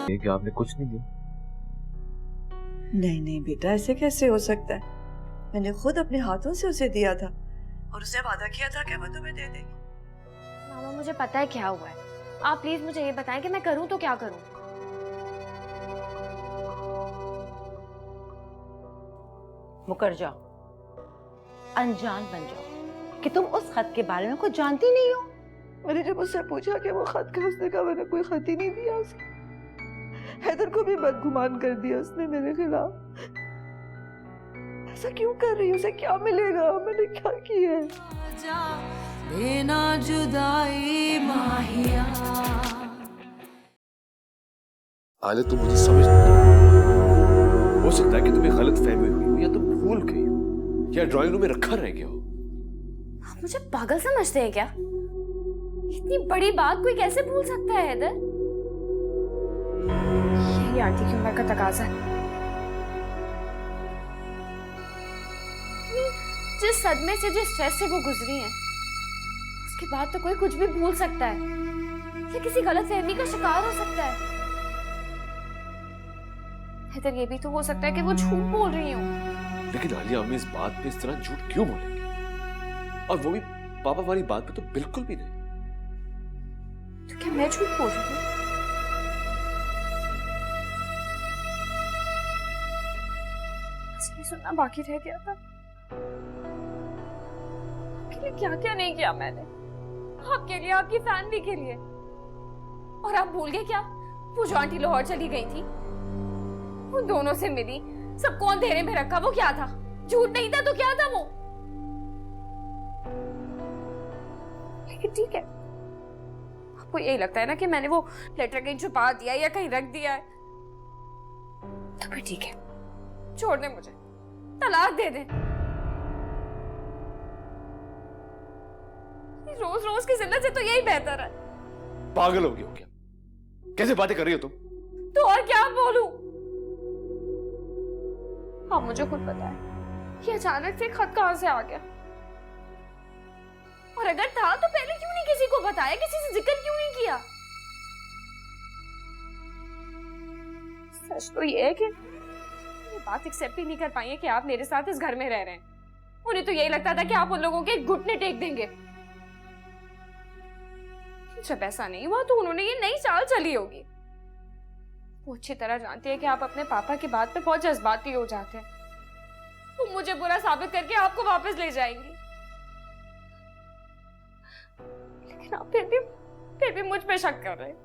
ये कि आपने कुछ नहीं दिया। नहीं नहीं बेटा, ऐसे कैसे हो सकता है? मैंने खुद अपने हाथों से उसे दिया था और उसने वादा किया था कि वो तुम्हें दे देगी। मामा मुझे पता है क्या हुआ है, आप प्लीज मुझे ये बताएं कि मैं करूं तो क्या करूं। मुकर जाओ, अनजान बन जाओ कि तुम उस खत के बारे में कुछ जानती नहीं हो। मैंने जब उससे पूछा कि वो खत का, उसने कहा मैंने कोई खत ही नहीं दिया उसे। हैदर को भी बदगुमान कर दिया उसने मेरे खिलाफ। ऐसा क्यों कर रही है? उसे क्या मिलेगा? मैंने क्या किया है? देना जुदाई माहिया। आले तुम मुझे समझ नहीं। हो सकता है कि तुम्हें गलत फहमी हुई हो, या तुम भूल गई हो, या ड्राइंग रूम में रखा रह गया हो। आप मुझे पागल समझते हैं क्या? इतनी बड़ी बात कोई कैसे भूल सकता है हैदर? यही आंटी की उम्र का तकाजा है। जिस सदमे से, जिस स्ट्रेस से वो गुजरी हैं, उसके बाद तो कोई कुछ भी भूल सकता है या किसी गलत फहमी का शिकार हो सकता है। हैदर, ये भी तो हो सकता है कि वो झूठ बोल रही हो। लेकिन आलिया, हमें इस बात पे इस तरह झूठ क्यों बोलेंगे? और वो भी पापा वाली बात पे तो बिल्कुल भी नहीं। तो क्या मैं झूठ बोल रही हूँ? बस ये सुनना बाकी रह गया था। आपके लिए क्या क्या नहीं किया मैंने, आपके लिए, आपकी फैमिली के लिए। और आप भूल गए क्या, वो जो आंटी लाहौर चली गई थी, उन दोनों से मिली, सबको अंधेरे में रखा, वो क्या था? झूठ नहीं था तो क्या था वो? लेकिन ठीक है, आपको यही लगता है ना कि मैंने वो लेटर कहीं छुपा दिया या कहीं रख दिया है, तो फिर ठीक है, छोड़ दे मुझे, तलाक दे दे। रोज रोज की जिंदगी से तो यही बेहतर है। पागल हो गई हो क्या? कैसे बातें कर रही हो तुम? तो और क्या बोलूं? आप मुझे खुद बताएं, ये अचानक से खत कहां से आ गया? और अगर था तो पहले क्यों नहीं किसी को बताया, किसी से जिक्र क्यों नहीं किया? सच तो ये है कि ये बात एक्सेप्ट ही नहीं कर पाई है कि आप मेरे साथ इस घर में रह रहे हैं। उन्हें तो यही लगता था कि आप उन लोगों के घुटने टेक देंगे। जब ऐसा नहीं हुआ तो उन्होंने ये नई चाल चली होगी। वो अच्छी तरह जानती है कि आप अपने पापा की बात पे बहुत जज्बाती हो जाते हैं। वो मुझे बुरा साबित करके आपको वापस ले जाएंगी, लेकिन आप फिर भी मुझ पे शक कर रहे हैं।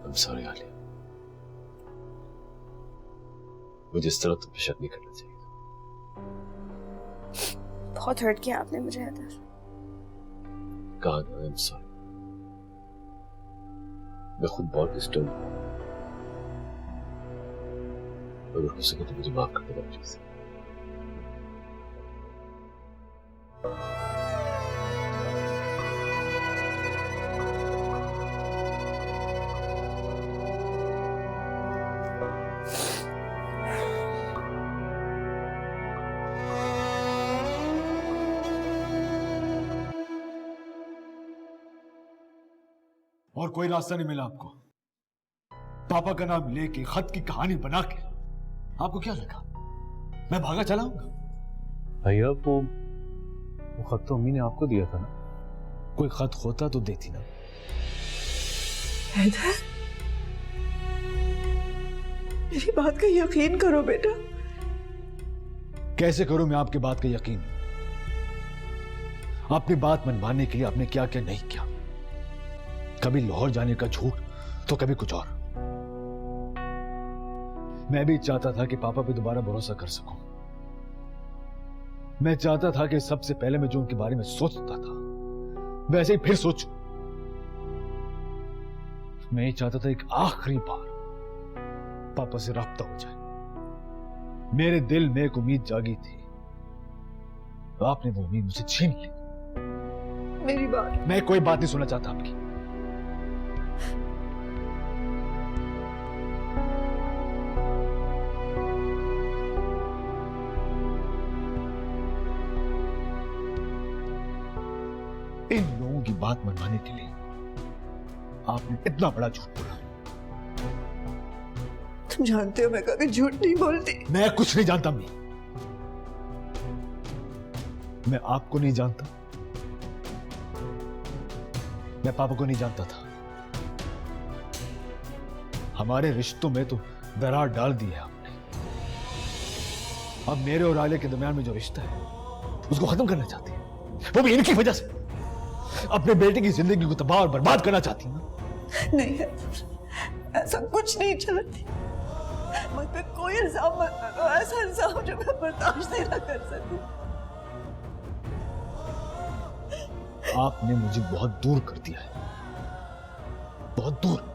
I'm sorry आलिया, मुझे इस तरह तुम पे शक नहीं करना चाहिए। बहुत हर्ट किया आपने मुझे हैदर। कहा ना, I'm sorry। मैं खुद बहुत डिस्टर्ब हूँ। अगर हो सके तो मुझे माफ कर देना प्लीज। और कोई रास्ता नहीं मिला आपको? पापा का नाम लेके, खत की कहानी बना के आपको क्या लगा मैं भागा चलाऊंगा? भैया वो खत तो अम्मी ने आपको दिया था ना। कोई खत होता तो देती ना। हैदर, मेरी बात का यकीन करो बेटा। कैसे करूं मैं आपकी बात का यकीन? अपनी बात मनवाने के लिए आपने क्या क्या नहीं किया। कभी लाहौर जाने का झूठ तो कभी कुछ और। मैं भी चाहता था कि पापा पे दोबारा भरोसा कर सकूं। मैं चाहता था कि सबसे पहले मैं जो उनके बारे में सोचता था वैसे ही फिर सोचूं। मैं ये चाहता था एक आखिरी बार पापा से राब्ता हो जाए। मेरे दिल में एक उम्मीद जागी थी, आपने वो उम्मीद मुझे छीन ली। मेरी बात, मैं कोई बात नहीं सुनना चाहता आपकी। इन लोगों की बात मनवाने के लिए आपने इतना बड़ा झूठ बोला। तुम जानते हो मैं कभी झूठ नहीं बोलती। मैं कुछ नहीं जानता अम्मी। मैं आपको नहीं जानता, मैं पापा को नहीं जानता था। हमारे रिश्तों में तो दरार डाल दी है आपने। अब मेरे और आले के दरमियान में जो रिश्ता है उसको खत्म करना चाहती है, वो भी इनकी वजह से। अपने बेटे की जिंदगी को तबाह और बर्बाद करना चाहती है। नहीं है, ऐसा कुछ नहीं चाहती। मुझ पे कोई इल्जाम मत लगाओ, ऐसा इल्जाम जो मैं बर्दाश्त नहीं ना कर सकूं। आपने मुझे बहुत दूर कर दिया है, बहुत दूर।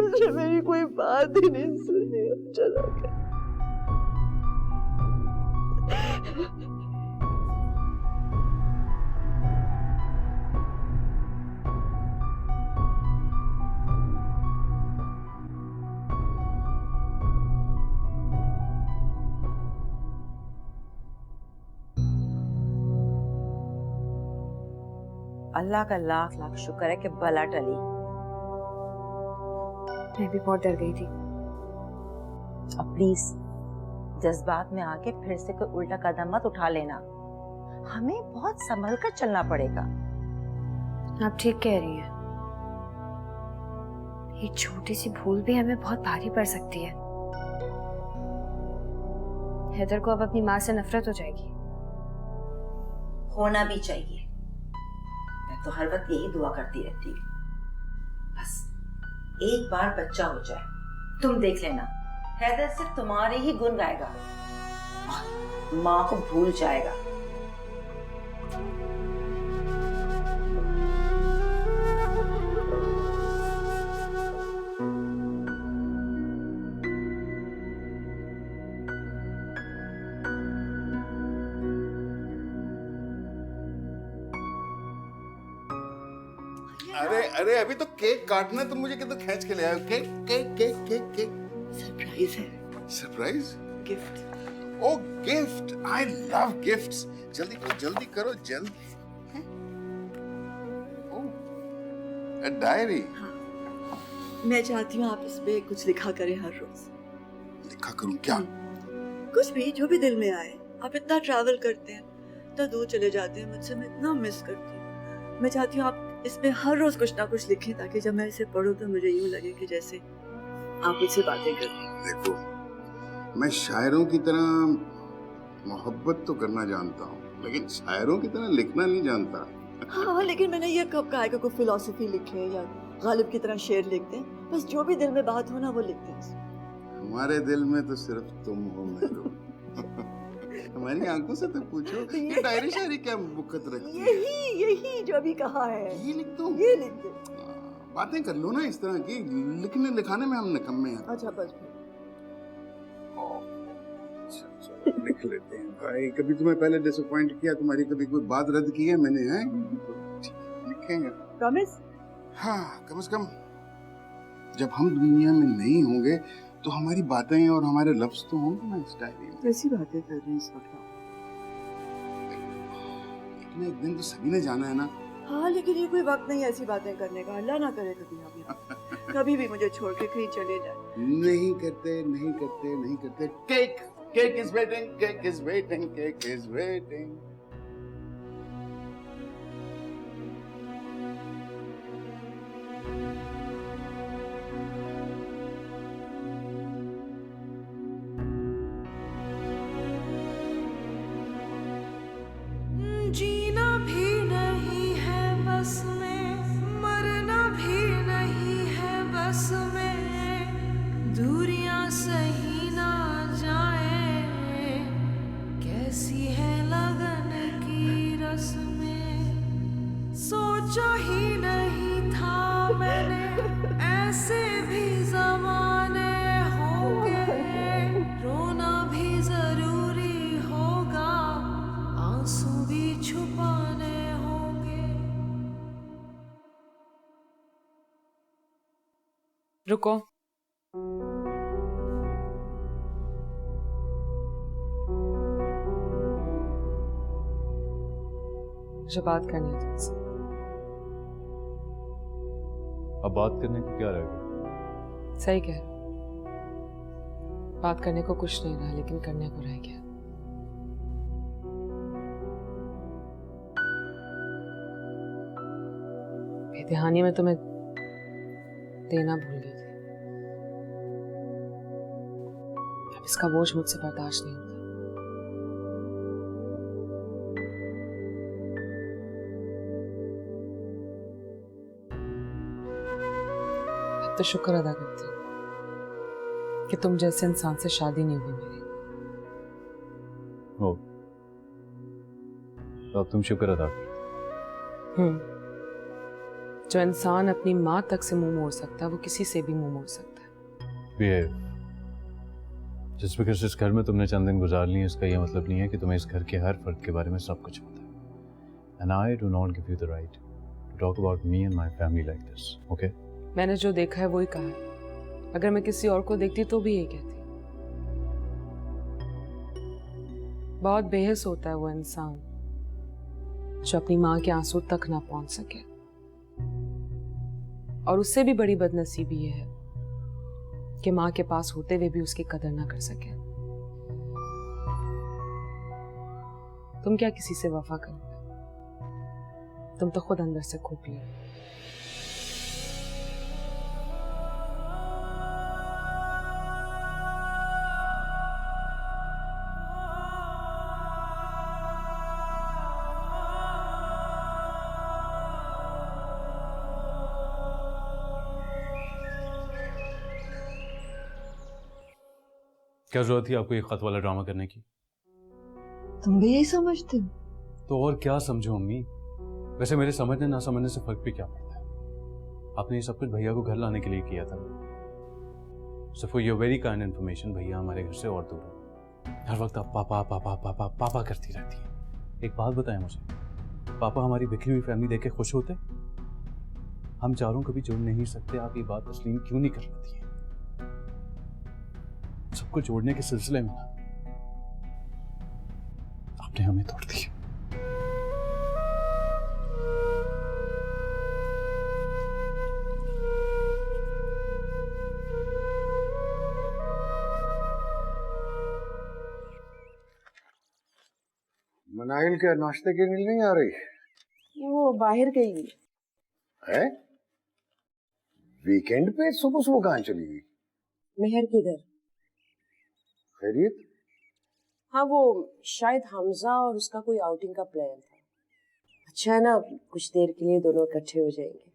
उसने मेरी कोई बात ही नहीं सुनी, चला गया। अल्लाह का लाख लाख शुक्र है कि बला टली। मैं भी बहुत डर गई थी। अब प्लीज जज्बात में आके फिर से कोई उल्टा कदम मत उठा लेना। हमें बहुत संभल कर चलना पड़ेगा। आप ठीक कह रही हैं। एक छोटी सी भूल भी हमें बहुत भारी पड़ सकती है। हैदर को अब अपनी माँ से नफरत हो जाएगी। होना भी चाहिए। मैं तो हर वक्त यही दुआ करती रहती हूँ, बस एक बार बच्चा हो जाए। तुम देख लेना, हैदर सिर्फ तुम्हारे ही गुण गाएगा और माँ को भूल जाएगा। अरे अरे अभी तो केक काटना है, तुम मुझे कितना खींच के ले आए हो। Cake cake cake cake cake surprise है। Surprise gift. Oh gift, I love gifts. जल्दी करो जल्दी करो जल्दी। Oh, a diary. मैं चाहती हूँ आप इस पे कुछ लिखा करें हर रोज। लिखा करूँ क्या? कुछ भी, जो भी दिल में आए। आप इतना ट्रैवल करते हैं, इतना दूर चले जाते हैं मुझसे, मैं इतना मिस करती हूँ। मैं चाहती हूँ आप इसमें हर रोज कुछ ना कुछ लिखें, ताकि जब मैं इसे पढूं तो मुझे यूं लगे कि जैसे आप मुझसे बातें कर रही हैं। देखो, मैं शायरों की तरह मोहब्बत तो करना जानता हूँ, लेकिन शायरों की तरह लिखना नहीं जानता। हाँ, लेकिन मैंने ये कब कहा है कि कोई फिलॉसफी लिखे या गालिब की तरह शेर लिखते हैं। बस जो भी दिल में बात हो ना, वो लिखते हैं। हमारे दिल में तो सिर्फ तुम हो मेरू। हमारी आंखों से तो पूछो, ये डायरी शायरी क्या मुकत रखती है? यही जो अभी कहा है, ये लिख दो। ये लिख दो। बातें कर लो ना इस तरह की, लिखने लिखाने में हम निकम्मे हैं। अच्छा बस लिख लेते हैं भाई। कभी तुम्हें पहले डिसअपॉइंट किया, तुम्हारी कभी कोई बात रद्द की है मैंने? है लिखेंगे। प्रॉमिस? हाँ, कम से कम जब हम दुनिया में नहीं होंगे तो हमारी बातें और हमारे लफ्ज तो होंगे ना इस डायरी में। कैसी बातें कर रहे हैं इस वक्त? एक दिन तो सभी ने जाना है ना। हाँ, लेकिन ये कोई वक्त नहीं ऐसी बातें करने का। अल्लाह ना करे कभी आप कभी भी मुझे छोड़ के कहीं चले जाए। नहीं करते नहीं करते नहीं करते। Cake cake is waiting, cake is waiting, cake is waiting. जीना भी नहीं है बस में, मरना भी नहीं है बस में, दूरियां सही ना जाए, कैसी है लगन की रस्में। सोचा ही नहीं था मैंने ऐसे भी ज़माने होंगे, रो रुको। मुझे बात करनी है तुमसे। अब बात करने को क्या रह गया? सही कह रहे हो। बात करने को कुछ नहीं रहा, लेकिन करने को रह गया। बेध्यानी में तुम्हें देना भूल गई थी। अब इसका बोझ मुझसे बर्दाश्त नहीं होता। अब तो शुक्र अदा करती हूँ कि तुम जैसे इंसान से शादी नहीं हुई मेरी। ओ, तो अब तुम शुक्र अदा कर। जो इंसान अपनी माँ तक से मुंह मोड़ सकता है, वो किसी से भी मुंह मोड़ सकता है। बिहेव। जिस बिकॉज इस घर में तुमने चंद दिन गुजार लिए, इसका यह मतलब नहीं है कि तुम्हें इस घर के हर फर्द के बारे में सब कुछ पता है। And I do not give you the right to talk about me and my family like this, okay? मैंने जो देखा है वही कहा है। अगर मैं किसी और को देखती तो भी यही कहती। बहुत बेहस होता है वो इंसान जो अपनी माँ के आंसू तक ना पहुंच सके, और उससे भी बड़ी बदनसीबी ये है कि माँ के पास होते हुए भी उसकी कदर ना कर सके। तुम क्या किसी से वफा करोगे? तुम तो खुद अंदर से खोखले हो। क्या जरूरत थी आपको ये खत वाला ड्रामा करने की? तुम भी यही समझते हो? तो और क्या समझो अम्मी? वैसे मेरे समझने ना समझने से फर्क भी क्या पड़ता है? आपने ये सब कुछ भैया को घर लाने के लिए किया था। So for your very kind information, भैया हमारे घर से और दूर है। हर वक्त आप पापा पापा पापा पापा करती रहती है। एक बात बताएं मुझे, पापा हमारी बिखरी हुई फैमिली देख के खुश होते? हम चारों कभी जुड़ नहीं सकते, आप ये बात तस्लीम क्यों नहीं कर लेती हैं? सबको जोड़ने के सिलसिले में आपने हमें तोड़ दिया। मनाइल के नाश्ते के लिए नहीं आ रही? वो बाहर गई है। वीकेंड पे सुबह सुबह कहाँ चली गई? मेहर किधर? खैरियत? हाँ, वो शायद हमजा और उसका कोई आउटिंग का प्लान था। अच्छा है ना, कुछ देर के लिए दोनों इकट्ठे हो जाएंगे।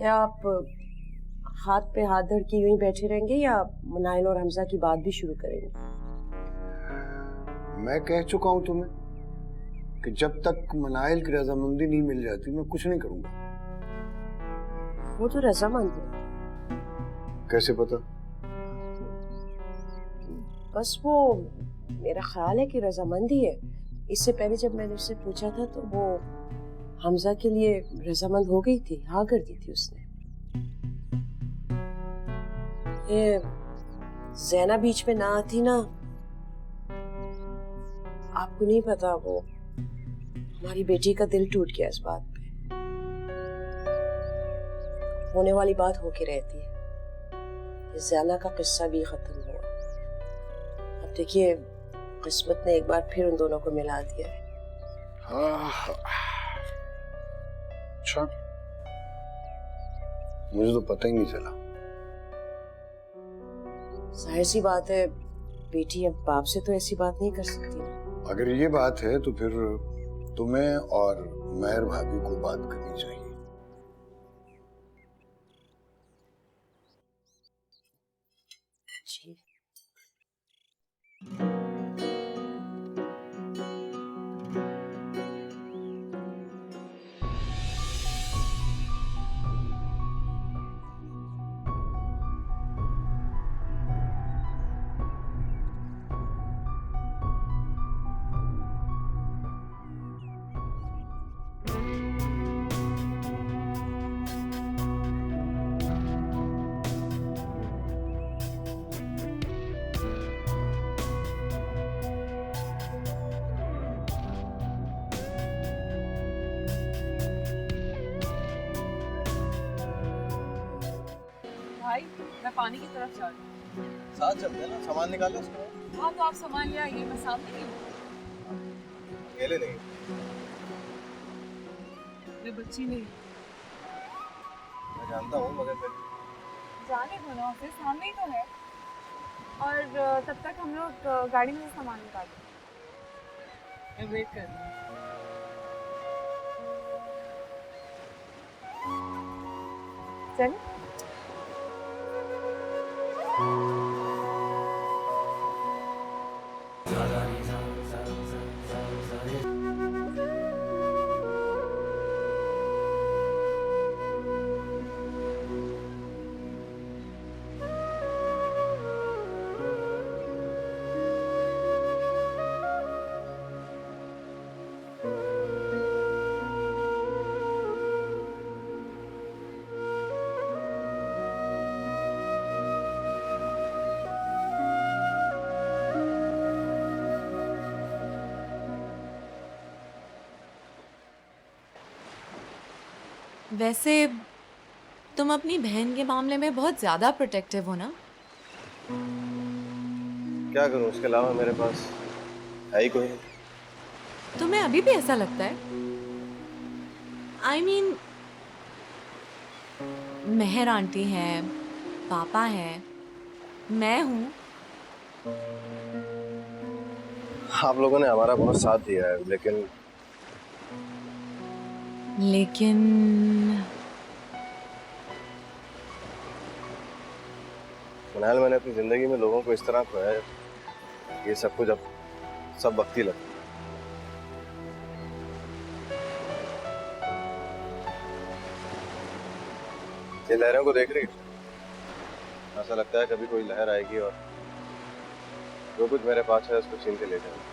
या आप हाथ पे हाथ धर के यूं ही बैठे रहेंगे, या मनाइल और हमजा की बात भी शुरू करेंगे? मैं कह चुका हूं तुम्हें कि जब तक मनाइल की रजामंदी नहीं मिल जाती मैं कुछ नहीं करूंगा। वो तो रजामंद है। कैसे पता? बस वो मेरा ख्याल है कि रजामंद ही है। इससे पहले जब मैंने उससे पूछा था तो वो हमजा के लिए रजामंद हो गई थी, हाँ कर दी थी उसने। ये ज़ैना बीच में ना आती ना, आपको नहीं पता, वो हमारी बेटी का दिल टूट गया इस बात पे। होने वाली बात होके रहती है। ज़ैना का किस्सा भी खत्म हुआ। अब देखिए, किस्मत ने एक बार फिर उन दोनों को मिला दिया है। अच्छा, मुझे तो पता ही नहीं चला। जाहिर सी बात है, बेटी अब बाप से तो ऐसी बात नहीं कर सकती ना। अगर ये बात है तो फिर तुम्हें और मेहर भाभी को बात करनी चाहिए। जी। मैं पानी की तरफ जा रही हूँ। साथ चलते हैं ना, सामान निकालो उसको। हाँ तो आप सामान ले आइए, मैं सामने ही हूँ। अकेले नहीं, मैं बच्ची नहीं। मैं जानता हूँ, मगर फिर जाने दो ना, ऑफिस सामने ही तो है। और तब तक हम लोग गाड़ी में से सामान निकाल दें। मैं वेट कर रही हूँ। चल वैसे तुम अपनी बहन के मामले में बहुत ज़्यादा प्रोटेक्टिव हो ना? क्या करूँ, उसके अलावा मेरे पास है ही कोई नहीं। तुम्हें अभी भी ऐसा लगता है? I mean, मेहर आंटी हैं, पापा हैं, मैं हूँ। आप लोगों ने हमारा बहुत साथ दिया है, लेकिन फिलहाल मैंने अपनी जिंदगी में लोगों को इस तरह खोया है, ये सब कुछ अब सब वक्ती लगता है। ये लहरों को देख रही, ऐसा लगता है कभी कोई लहर आएगी और जो कुछ मेरे पास है उसको छीन के ले जाएगी।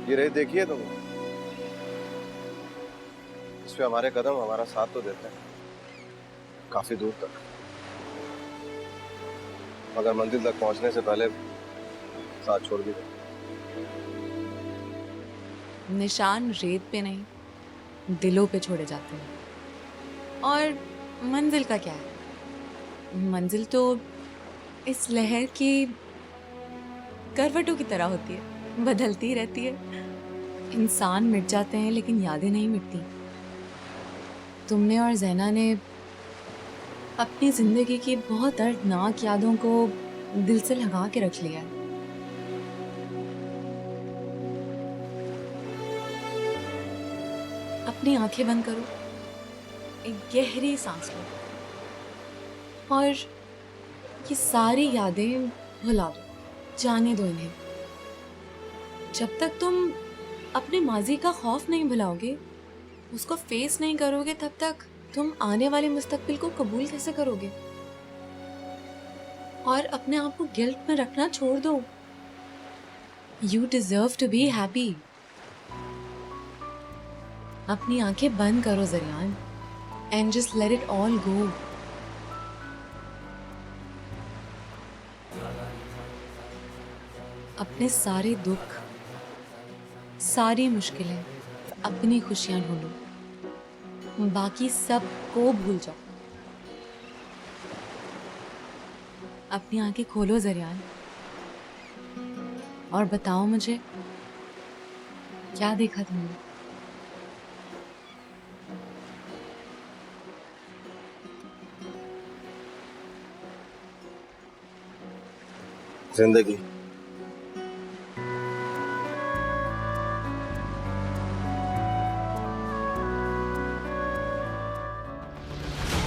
ये रेत देखिए तुम, इस पे हमारे कदम हमारा साथ तो देते हैं काफी दूर तक, मगर मंजिल तक पहुंचने से पहले साथ छोड़ भी देते। निशान रेत पे नहीं, दिलों पे छोड़े जाते हैं। और मंजिल का क्या है? मंजिल तो इस लहर की करवटों की तरह होती है, बदलती रहती है। इंसान मिट जाते हैं लेकिन यादें नहीं मिटती। तुमने और ज़ैना ने अपनी जिंदगी की बहुत दर्दनाक यादों को दिल से लगा के रख लिया है। अपनी आंखें बंद करो, एक गहरी सांस लो और ये सारी यादें भुला दो, जाने दो इन्हें। जब तक तुम अपने माजी का खौफ नहीं भुलाओगे, उसको फेस नहीं करोगे, तब तक तुम आने वाले मुस्तकबिल को कबूल कैसे करोगे? और अपने आप को गिल्ट में रखना छोड़ दो। You deserve to be happy. अपनी आंखें बंद करो Zariyan and just let it all go. अपने सारे दुख, सारी मुश्किलें, अपनी खुशियां ढूंढो, बाकी सब को भूल जाओ। अपनी आंखें खोलो ज़रियान और बताओ मुझे क्या देखा तुमने? जिंदगी।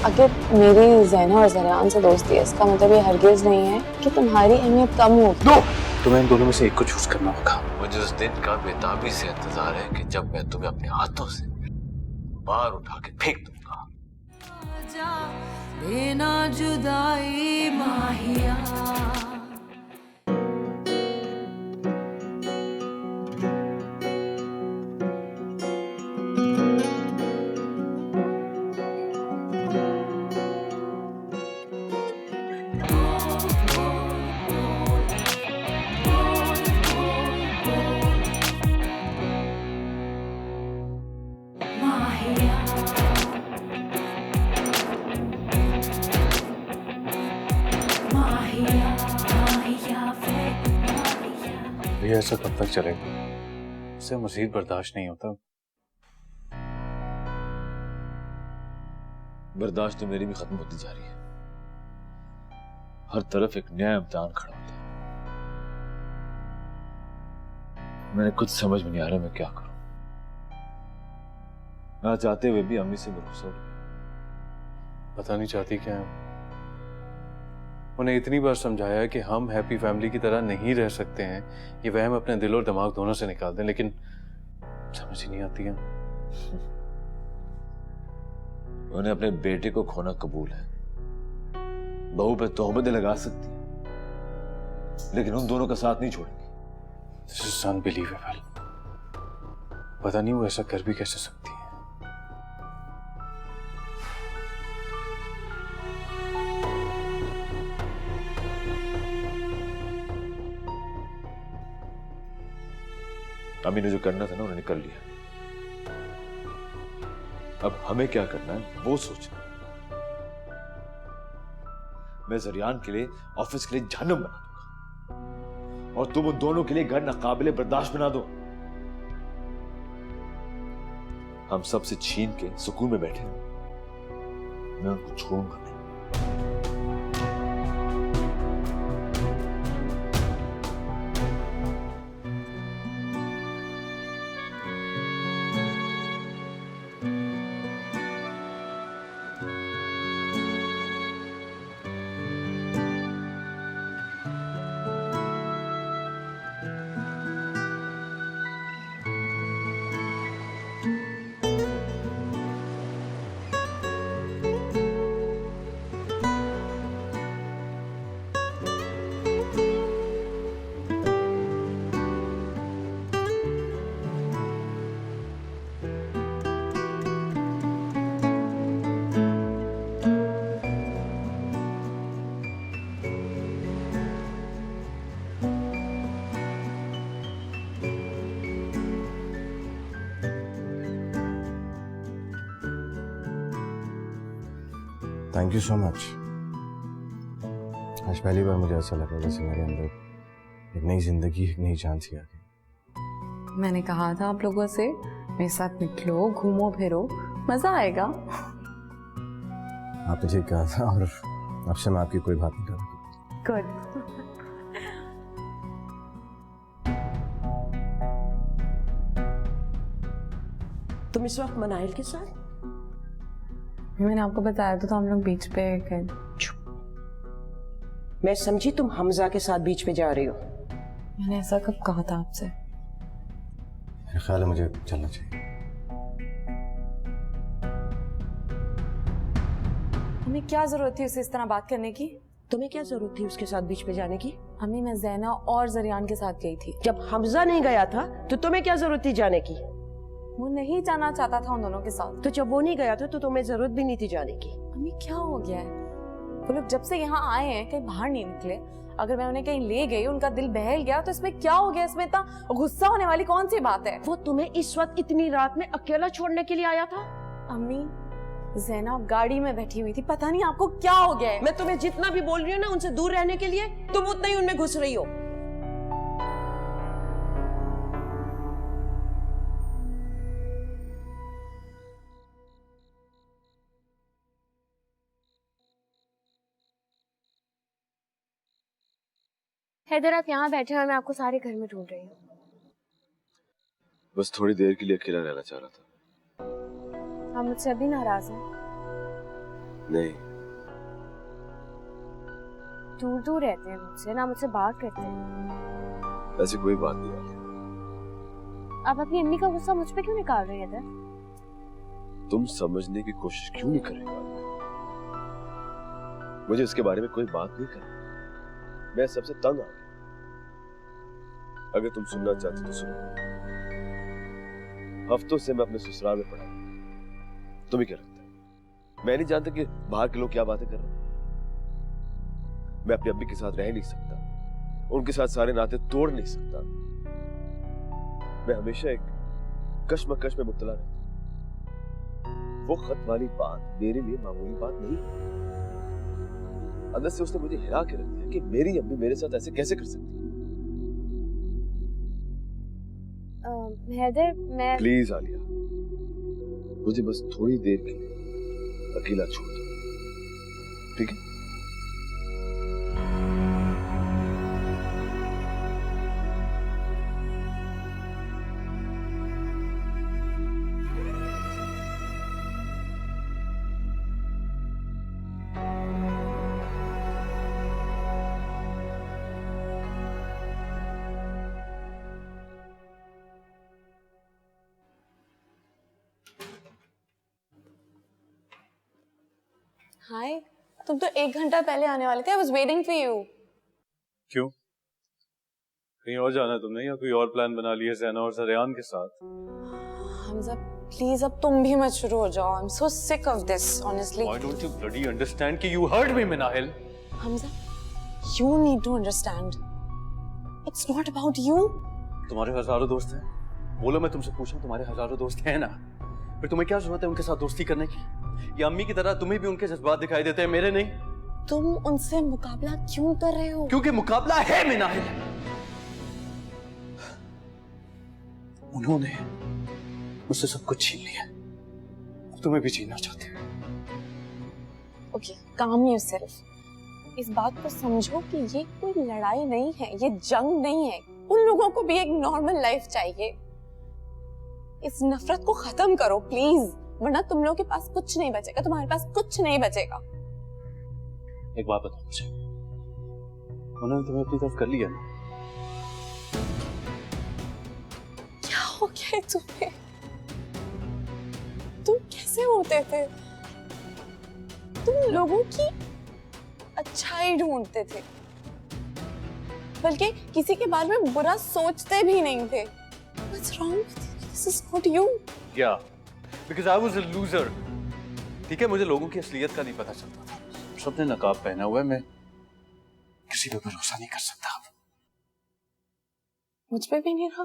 अगर मेरी ज़ैना और ज़रियान से दोस्ती है, इसका मतलब ये हरगिज़ नहीं है कि तुम्हारी अहमियत कम होगी। तुम्हें इन दोनों में से एक को चूज करना होगा। मुझे उस दिन का बेताबी से इंतजार है कि जब मैं तुम्हें अपने हाथों से बाहर उठा के फेंक दूंगा। देना जुदाई माहिया। भैया ऐसा कब तक चलेगा? इससे मजीद बर्दाश्त नहीं होता। बर्दाश्त तो मेरी भी खत्म होती जा रही है। हर तरफ एक नया इम्तिहान खड़ा होता है। मैंने कुछ समझ में नहीं आ रहा मैं क्या करूं। ना चाहते हुए भी अम्मी से भरोसा उठ गया। पता नहीं चाहती क्या है। उन्हें इतनी बार समझाया कि हम हैप्पी फैमिली की तरह नहीं रह सकते हैं, ये वहम अपने दिल और दिमाग दोनों से निकाल दें, लेकिन समझ ही नहीं आती है। उन्हें अपने बेटे को खोना कबूल है, बहू पे तोहमतें लगा सकती है, लेकिन उन दोनों का साथ नहीं छोड़ेंगी। This is unbelievable। पता नहीं वो ऐसा कर भी कैसे सकती है। अम्मी ने जो करना था ना उन्होंने कर लिया। अब हमें क्या करना है वो सोचना। मैं जरियान के लिए ऑफिस के लिए जहन्नुम बना दूंगा और तुम उन दोनों के लिए घर नाकाबिले बर्दाश्त बना दो। हम सबसे छीन के सुकून में बैठे हैं, मैं उनको छोड़ूंगा नहीं। Thank you so much. आज पहली बार मुझे ऐसा लगा जैसे मेरे अंदर एक नई जिंदगी, एक नई जान सी आ गई। मैंने कहा था आप लोगों से मेरे साथ निकलो, घूमो फिरो, मजा आएगा। आपने ठीक कहा था और अब से मैं आपकी कोई बात नहीं करूँगा। गुड। तुम इस वक्त मनाइल के साथ? मैंने आपको बताया तो हम लोग बीच पे गए। मैं समझी तुम हमजा के साथ बीच पे जा रही हो। मैंने ऐसा कब कहा था आपसे? मेरा ख्याल है मुझे चलना चाहिए। हमें क्या जरूरत थी उसे इस तरह बात करने की? तुम्हें क्या जरूरत थी उसके साथ बीच पे जाने की? अम्मी मैं ज़ैना और जरियान के साथ गई थी। जब हमजा नहीं गया था तो तुम्हें क्या जरूरत थी जाने की? वो नहीं जाना चाहता था उन दोनों के साथ। तो जब वो नहीं गया था तो तुम्हें जरूरत भी नहीं थी जाने की। अम्मी क्या हो गया है? वो लोग जब से यहाँ आए हैं कहीं बाहर नहीं निकले। अगर मैं उन्हें कहीं ले गई, उनका दिल बहल गया तो इसमें क्या हो गया? इसमें इतना गुस्सा होने वाली कौन सी बात है? वो तुम्हें इस वक्त इतनी रात में अकेला छोड़ने के लिए आया था? अम्मी ज़ैना गाड़ी में बैठी हुई थी, पता नहीं आपको क्या हो गया है। मैं तुम्हें जितना भी बोल रही हूँ ना उनसे दूर रहने के लिए, तुम उतना ही उनमें घुस रही हो। हैदर आप यहाँ बैठे हुए, मैं आपको सारे घर में ढूंढ रही हूँ। बस थोड़ी देर के लिए अकेला रहना चाह रहा था। आप मुझसे अभी नाराज हैं? नहीं। दूर दूर रहते हैं मुझसे, ना मुझसे बात करते हैं। ऐसी कोई बात नहीं है। आप अपनी अम्मी का गुस्सा मुझ पे क्यों निकाल रहे हैं हैदर? तुम समझने की कोशिश क्यों नहीं कर रही? मुझे इसके बारे में कोई बात नहीं करनी। मैं सबसे तंग आ गया। अगर तुम सुनना चाहते तो सुनो। हफ्तों से मैं अपने ससुराल में पड़ा हूं। तुम्हें क्या लगता है मैं नहीं जानता कि बाहर के लोग क्या बातें कर रहे हैं? मैं अपनी अम्मी के साथ रह नहीं सकता, उनके साथ सारे नाते तोड़ नहीं सकता। मैं हमेशा एक कश्मकश में मुब्तला रहता हूं। वो खत वाली बात मेरे लिए मामूली बात नहीं। अंदर से उसने मुझे हिला के रख दिया कि मेरी अम्मी मेरे साथ ऐसे कैसे कर सकती है। हैदर मैं प्लीज आलिया, मुझे बस थोड़ी देर के लिए अकेला छोड़ दो, ठीक है? हाय, तुम तो 1 घंटा पहले आने वाले थे। I was waiting for you. क्यों? कहीं और जाना है तुमने या कोई और प्लान बना लिया ज़ैना और ज़रियान के साथ? हमजा प्लीज अब तुम भी मत शुरू हो जाओ। I am so sick of this honestly. Why don't you bloody understand कि you heard me, Minahil? Hamza, you need to understand. It's not about you. तुम्हारे हजारों दोस्त हैं। बोलो, मैं तुमसे पूछूं, तुम्हारे हजारों दोस्त हैं ना? फिर तुम्हें क्या जरूरत है उनके साथ दोस्ती करने की? या अम्मी की तरह तुम्हें भी उनके जज्बात दिखाई देते हैं, मेरे नहीं? तुम उनसे मुकाबला क्यों कर रहे हो? क्योंकि मुकाबला है मिनाहिल। उन्होंने मुझसे सब कुछ छीन लिया, तुम्हें भी छीनना चाहते हैं। Okay, calm yourself. इस बात को समझो कि ये कोई लड़ाई नहीं है, ये जंग नहीं है। उन लोगों को भी एक नॉर्मल लाइफ चाहिए। इस नफरत को खत्म करो प्लीज, वरना तुम लोगों के पास कुछ नहीं बचेगा, तुम्हारे पास कुछ नहीं बचेगा। एक बात बताओ मुझे, उन्होंने तुम्हें अपनी तरफ कर लिया ना? क्या हो गया तुम्हें? तुम कैसे होते थे? तुम लोगों की अच्छाई ढूंढते थे, बल्कि किसी के बारे में बुरा सोचते भी नहीं थे। What's wrong with you? This is not you. Yeah, because I was a loser. ठीक है, मुझे लोगों की असलियत का नहीं पता चलता था। सबने नकाब पहना हुआ है, मैं किसी पे भरोसा नहीं कर सकता। मुझ पे भी नहीं रहा।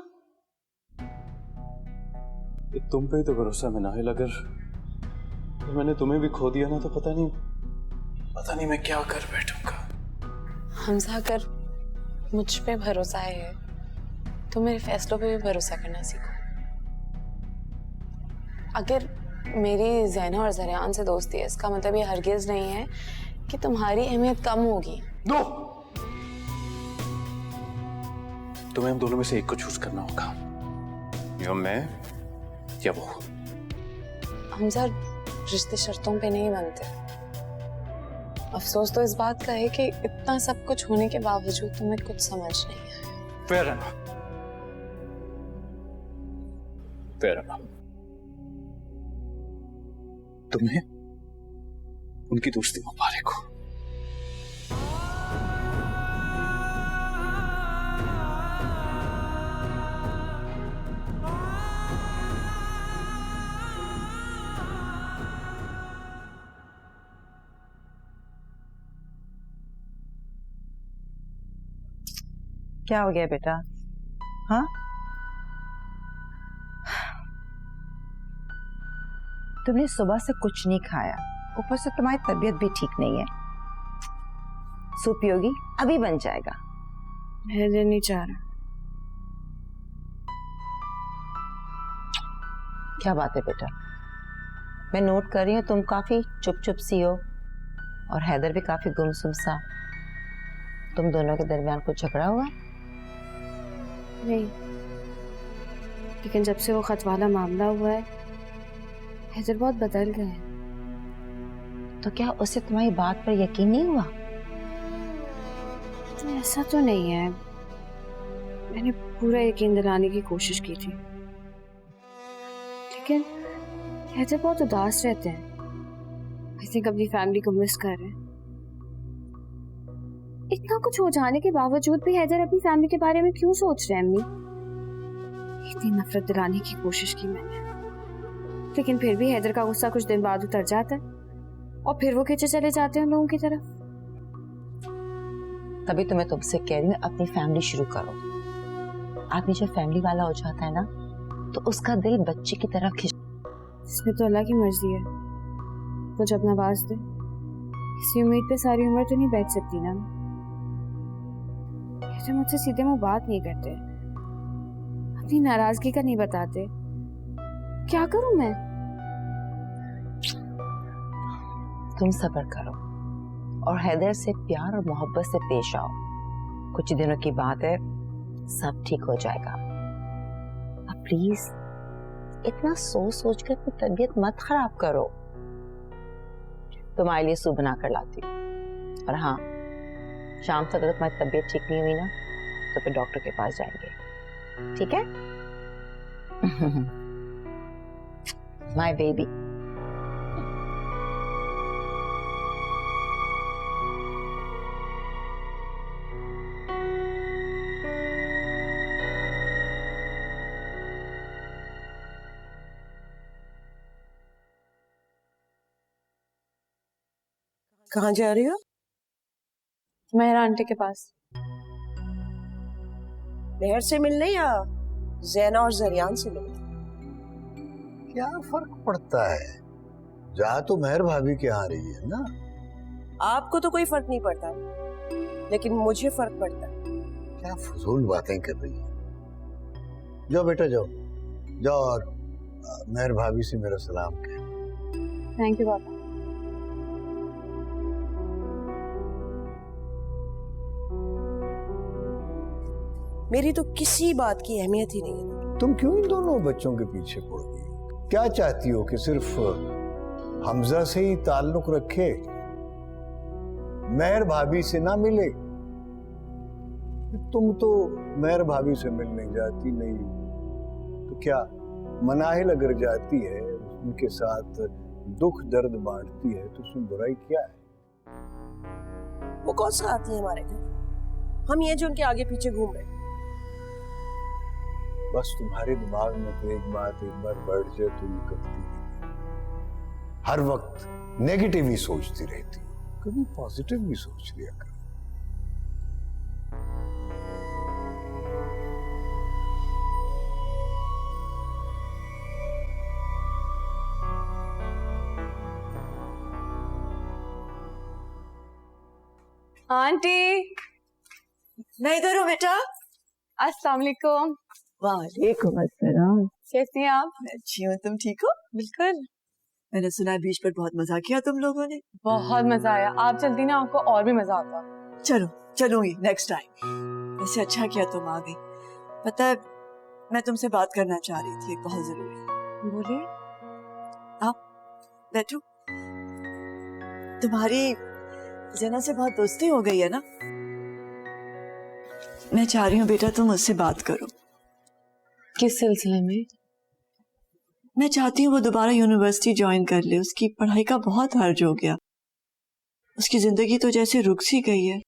तुम पे ही तो भरोसा है मिनाहिल। अगर मैंने तुम्हें भी खो दिया ना तो पता नहीं मैं क्या कर बैठूंगा। हमजा, अगर मुझ पे भरोसा है तो मेरे फैसलों पे भी भरोसा करना सीखो। अगर मेरी ज़ैना और ज़रियान से दोस्ती है, इसका मतलब ये हरगिज नहीं है कि तुम्हारी अहमियत कम होगी। नो, तुम्हें हम दोनों में से एक को चूज करना होगा, या मैं या वो। हमजा, रिश्ते शर्तों पे नहीं बनते। अफसोस तो इस बात का है कि इतना सब कुछ होने के बावजूद तुम्हें कुछ समझ नहीं है। Fair enough. Fair enough. तुम्हें उनकी दोस्ती मुबारक हो। क्या हो गया बेटा? हाँ, तुमने सुबह से कुछ नहीं खाया, ऊपर से तुम्हारी तबीयत भी ठीक नहीं है। सूप पियोगी? अभी बन जाएगा। हैदर नहीं चाह रहा। क्या बात है बेटा? मैं नोट कर रही हूँ तुम काफी चुप चुप सी हो और हैदर भी काफी गुमसुम सा। तुम दोनों के दरमियान कुछ झगड़ा हुआ? नहीं, लेकिन जब से वो खत वाला मामला हुआ है हैदर बहुत बदल गए हैं। तो क्या उसे तुम्हारी बात पर यकीन नहीं हुआ? ऐसा तो नहीं है, मैंने पूरा यकीन दिलाने की कोशिश की थी, लेकिन हैदर बहुत उदास रहते हैं। आई थिंक अपनी फैमिली को मिस कर रहे हैं। इतना कुछ हो जाने के बावजूद भी हैदर अपनी फैमिली के बारे में क्यों सोच रहे हैं? अम्मी, इतनी नफरत दिलाने की कोशिश की मैंने, लेकिन फिर भी हैदर का गुस्सा कुछ दिन बाद उतर जाता है और फिर वो खींचे चले जाते हैं उन लोगों की तरफ। तभी तो मैं तुमसे कह रही हूँ अपनी फैमिली शुरू करो। आदमी जब फैमिली वाला हो जाता है ना तो उसका दिल बच्चे की तरह खिंच। इसमें तो अल्लाह की मर्जी है, वो जब नवाज दे। इसी उम्मीद पे सारी उम्र तो नहीं बैठ सकती ना। हैदर मुझसे सीधे मुंह बात नहीं करते, अपनी नाराजगी का नहीं बताते। क्या करूं मैं? तुम सब्र करो और हैदर से प्यार और मोहब्बत से पेश आओ। कुछ दिनों की बात है, सब ठीक हो जाएगा। अब प्लीज इतना सोच कर अपनी तबीयत मत खराब करो। तुम्हारे लिए सूप बना कर लाती हूँ। और हाँ, शाम तक अगर तुम्हारी तबीयत ठीक नहीं हुई ना तो फिर डॉक्टर के पास जाएंगे, ठीक है? My baby. कहाँ जा रही हो? मेहरा आंटी के पास। मेहर से मिलने या जैना और जरियान से मिलने? क्या फर्क पड़ता है? जा तो मेहर भाभी के यहाँ रही है ना। आपको तो कोई फर्क नहीं पड़ता, लेकिन मुझे फर्क पड़ता है। क्या फजूल बातें कर रही है? जाओ बेटा जाओ जाओ और मेहर भाभी से मेरा सलाम कह। थैंक यू पापा। मेरी तो किसी बात की अहमियत ही नहीं है। तुम क्यों इन दोनों बच्चों के पीछे पड़ गई? क्या चाहती हो कि सिर्फ हमजा से ही ताल्लुक रखे, मेहर भाभी से ना मिले? तुम तो मेहर भाभी से मिलने जाती नहीं, तो क्या मनाहिल अगर जाती है उनके साथ दुख दर्द बांटती है तो उसमें बुराई क्या है? वो कौन सा आती है हमारे घर? हम ये जो उनके आगे पीछे घूम रहे हैं। बस तुम्हारे दिमाग में तो एक बार बढ़ जाए तो निकलती नहीं। हर वक्त नेगेटिव ही सोचती रहती हो, कभी पॉजिटिव भी सोच लिया कर। आंटी, मैं इधर हूँ बेटा। अस्सलाम वालेकुम। वालेकुम अस्सलाम। कैसी हैं आप? मैं अच्छी हूँ, तुम ठीक हो? बिल्कुल। मैंने सुना है बीच पर बहुत मजा किया तुम लोगों ने। बहुत मजा आया। आप चलती ना आपको और भी मजा आता। चलो चलूंगी नेक्स्ट टाइम। वैसे अच्छा किया तुम आ गई। पता है मैं तुमसे बात करना चाह रही थी, बहुत जरूरी। बोलिए। आप बैठो। तुम्हारी जना से बहुत दोस्ती हो गई है ना? मैं चाह रही हूँ बेटा तुम उससे बात करो। किस सिलसिले में? मैं चाहती हूँ वो दोबारा यूनिवर्सिटी ज्वाइन कर ले। उसकी पढ़ाई का बहुत हर्ज हो गया। उसकी जिंदगी तो जैसे रुक सी गई है।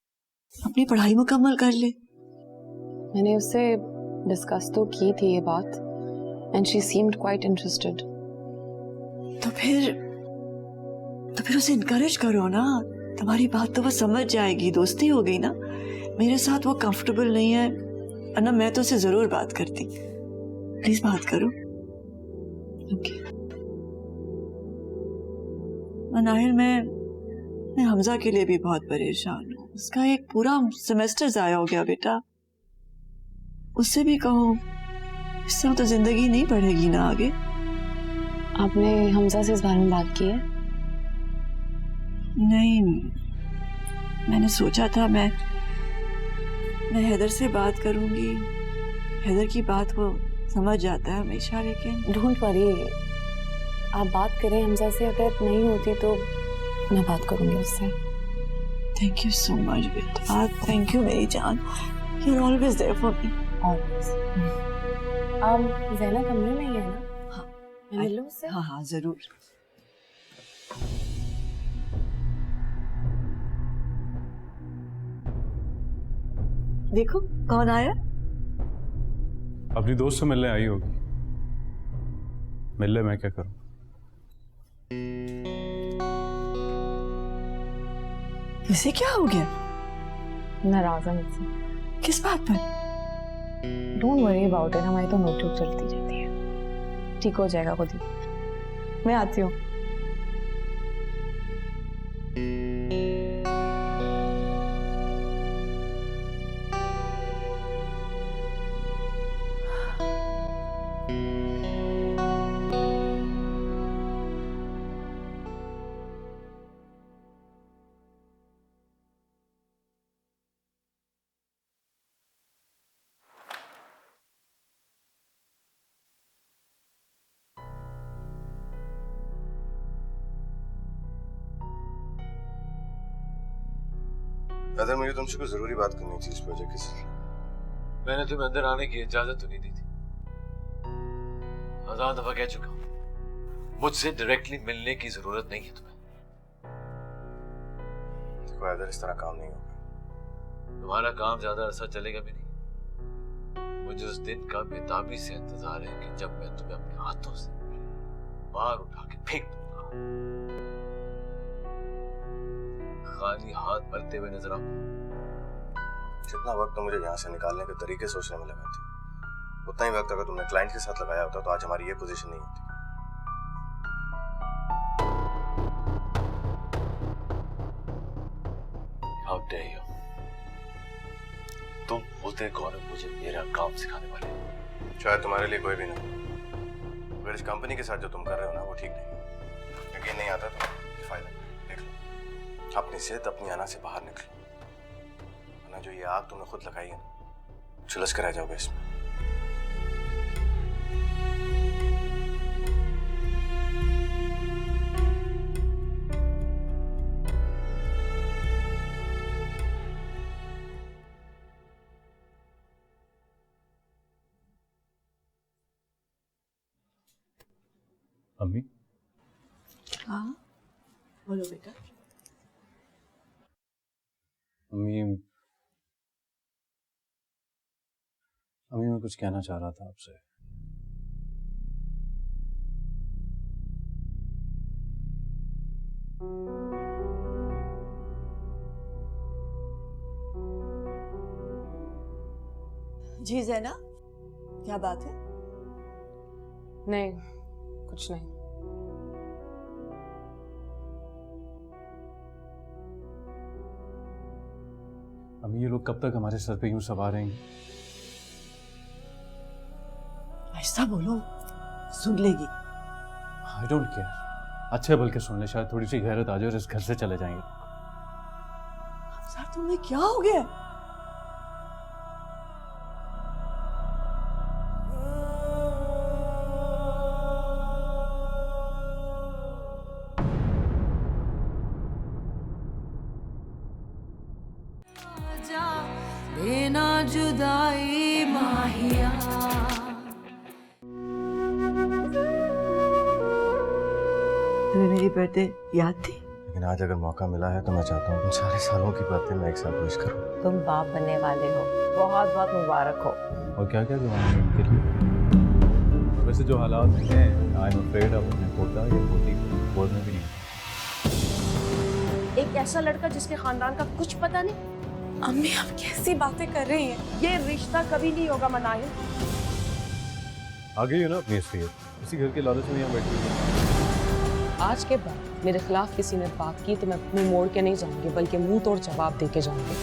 अपनी पढ़ाई मुकम्मल कर ले। मैंने उससे डिस्कस तो की थी ये बात, and she seemed quite interested. तो फिर उसे इनकरेज करो ना। तुम्हारी बात तो वो समझ जाएगी। दोस्ती हो गई ना। मेरे साथ वो कंफर्टेबल नहीं है, वरना मैं तो उसे जरूर बात करती। प्लीज बात करो। ओके। मनाहिल, मैं हमजा के लिए भी बहुत परेशान हूँ। उसका एक पूरा सेमेस्टर जाया हो गया बेटा। उससे भी कहो, इससे तो जिंदगी नहीं बढ़ेगी ना आगे। आपने हमजा से इस बारे में बात की है? नहीं, मैंने सोचा था मैं हैदर से बात करूंगी। हैदर की बात वो समझ जाता है हमेशा, लेकिन डोंट वरी, आप बात करें हमजा से। अगर नहीं होती तो मैं बात करूंगी उससे। थैंक यू सो मच बेटा। थैंक यू मेरी जान। You are always there for me. Always. आप ज़ैना कमरे में ही है ना? हाँ। मैं मिल लूं उससे? हाँ हाँ जरूर। देखो कौन आया। अपनी दोस्त से मिलने आई होगी। मिल ले, मैं क्या करूं? इसे क्या हो गया? नाराज है मुझसे। किस बात पर? डोंट वरी अबाउट इट, हमारी तो नोटबुक चलती रहती है। ठीक हो जाएगा खुद ही। मैं आती हूँ। हैदर, मुझे तुमसे कुछ जरूरी बात करनी थी इस प्रोजेक्ट के सिलसिले। मैंने तुम्हें अंदर आने की इजाजत तो नहीं दी थी। 1000 दफा कह चुका हूं, मुझसे डायरेक्टली मिलने की जरूरत नहीं है तुम्हें। देखो हैदर, इस तरह काम नहीं होगा। तुम्हारा काम ज्यादा अरसा चलेगा भी नहीं। मुझे उस दिन का बेताबी से इंतजार है कि जब मैं तुम्हें अपने हाथों से बाहर उठा के फेंक दूंगा, खाली हाथ मरते हुए नजर आऊंगा। जितना वक्त तो मुझे यहाँ से निकालने के तरीके सोचने में लगा था, उतना ही वक्त अगर तुमने क्लाइंट के साथ लगाया होता तो आज हमारी ये पोजीशन नहीं होती। How dare you? तुम होते कौन हो मुझे मेरा काम सिखाने वाले? शायद तुम्हारे लिए कोई भी नहीं, मगर इस कंपनी के साथ जो तुम कर रहे हो ना वो ठीक नहीं। यकीन नहीं आता तो फायदा नहीं। देख लो, अपनी सेहत अपनी आना से बाहर निकलो, वरना जो ये आग तुमने खुद लगाई है ना, झुलस कर रह जाओगे इसमें। अम्मी, हाँ बोलो बेटा। अम्मी, मैं कुछ कहना चाह रहा था आपसे। जी ज़ैना, क्या बात है? नहीं, कुछ नहीं। अम्मी, ये लोग कब तक हमारे सर पे यूं सवार रहेंगे? ऐसा बोलो, सुन लेगी। आई डोंट केयर, अच्छे बल्कि सुन ले, शायद थोड़ी सी गैरत आ जाए और इस घर से चले जाएंगे। सर तुम्हें क्या हो गया? देना जुदाई माहिया। तुम्हें मेरी बर्थडे याद थी? लेकिन आज अगर मौका मिला है तो मैं चाहता हूँ उन सारे सालों की बातें मैं एक साथ विश करूँ। तुम बाप बनने वाले हो, बहुत बहुत मुबारक हो। और क्या क्या दुआएं हैं उनके लिए। वैसे जो हालात हैं, आई एम अफ्रेड अब उन्हें पोता या पोती बोल में भी नहीं। एक ऐसा लड़का जिसके खानदान का कुछ पता नहीं। अम्मी, आप कैसी बातें कर रही हैं? ये रिश्ता कभी नहीं होगा मनाहिल। आ गई हो ना अपनी असलियत, इसी घर के लालच में यहाँ बैठी हुई है। आज के बाद मेरे खिलाफ किसी ने बात की तो मैं अपने मोड़ के नहीं जाऊंगी, बल्कि मुंह तोड़ जवाब दे के जाऊंगी।